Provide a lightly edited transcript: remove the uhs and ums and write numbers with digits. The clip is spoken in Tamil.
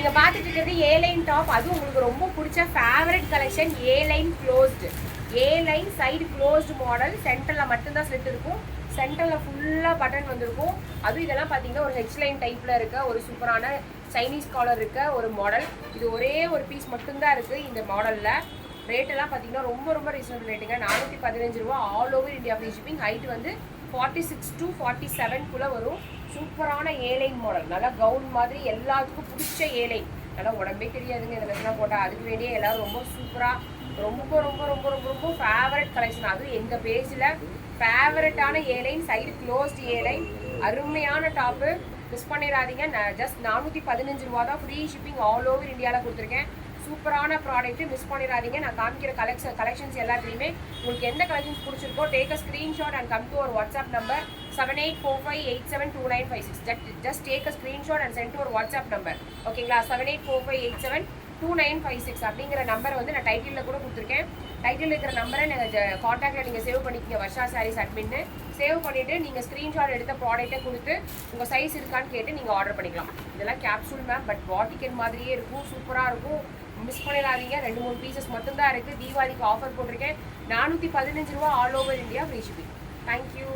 நீங்க பார்த்துட்டு இருக்கிறது ஏ லைன் டாப். அது உங்களுக்கு ரொம்ப பிடிச்ச ஃபேவரட் கலெக்ஷன். ஏ லைன் க்ளோஸ்டு, ஏ லைன் சைடு க்ளோஸ்டு மாடல். சென்டரில் மட்டும்தான் ஸ்லிட் இருக்கும், சென்டரில் ஃபுல்லாக பட்டன் வந்திருக்கும். அதுவும் இதெல்லாம் பார்த்தீங்கன்னா ஒரு ஹெச் லைன் டைப்பில் இருக்க ஒரு சூப்பரான சைனீஸ் காலர் இருக்க ஒரு மாடல். இது ஒரே ஒரு பீஸ் மட்டும்தான் இருக்குது இந்த மாடலில். ரேட்டெல்லாம் பார்த்தீங்கன்னா ரொம்ப ரொம்ப ரீசனபிள் ரேட்டுங்க. 415 ரூபா. All over India free shipping. Height வந்து 46 to 47 வரும். சூப்பரான ஏலைன் மாடல், நல்லா கவுன் மாதிரி, எல்லாத்துக்கும் பிடிச்ச ஏலைன். நல்லா உடம்பே தெரியாதுங்க இந்த ட்ரெஸ்லாம் போட்டால். அதுக்கு வேண்டிய எல்லோரும் ரொம்ப சூப்பராக ரொம்ப ரொம்ப ரொம்ப ரொம்ப ரொம்ப ஃபேவரட் கலெக்ஷன். அதுவும் எங்கள் பேஜில் ஃபேவரட்டான ஏலைன், சைடு க்ளோஸ்டு ஏலைன், அருமையான டாப்பு. மிஸ் பண்ணிடாதீங்க. நான் ஜஸ்ட் 415 ரூபா தான். ஃப்ரீ ஷிப்பிங் ஆல் ஓவர் இந்தியாவில் கொடுத்துருக்கேன். சூப்பரான ப்ராடக்ட்டு, மிஸ் பண்ணிடாதீங்க. நான் காமிக்கிற கலெக்ஷன்ஸ் எல்லாத்துலேயுமே உங்களுக்கு எந்த கலெக்ஷன்ஸ் பிடிச்சிருக்கோ take a screenshot and come to ஒரு WhatsApp number 7845872956. Just take a screenshot and send to ஒரு வாட்ஸ்அப் நம்பர். ஓகேங்களா? 7845872956 அப்படிங்கிற நம்பரை வந்து நான் டைட்டிலில் கூட கொடுத்துருக்கேன். டைட்டில் இருக்கிற நம்பரை நீங்கள் காண்டாக்டில் நீங்கள் சேவ் பண்ணிக்கோங்க. வர்ஷா சாரீஸ் அட்மின்னு சேவ் பண்ணிவிட்டு நீங்கள் ஸ்க்ரீன்ஷாட் எடுத்த ப்ராடக்ட்டை கொடுத்து உங்கள் சைஸ் இருக்கான்னு கேட்டு நீங்கள் ஆர்டர் பண்ணிக்கலாம். இதெல்லாம் கேப்சூல் மேம், பட் பாட்டிக்கன் மாதிரியே இருக்கும், சூப்பராக இருக்கும். மிஸ் பண்ணிடாதீங்க. 2-3 பீசஸ் மட்டும்தான் இருக்குது. தீபாவளிக்கு ஆஃபர் போட்டிருக்கேன். 415 ரூபா. All over India free shipping. Thank you.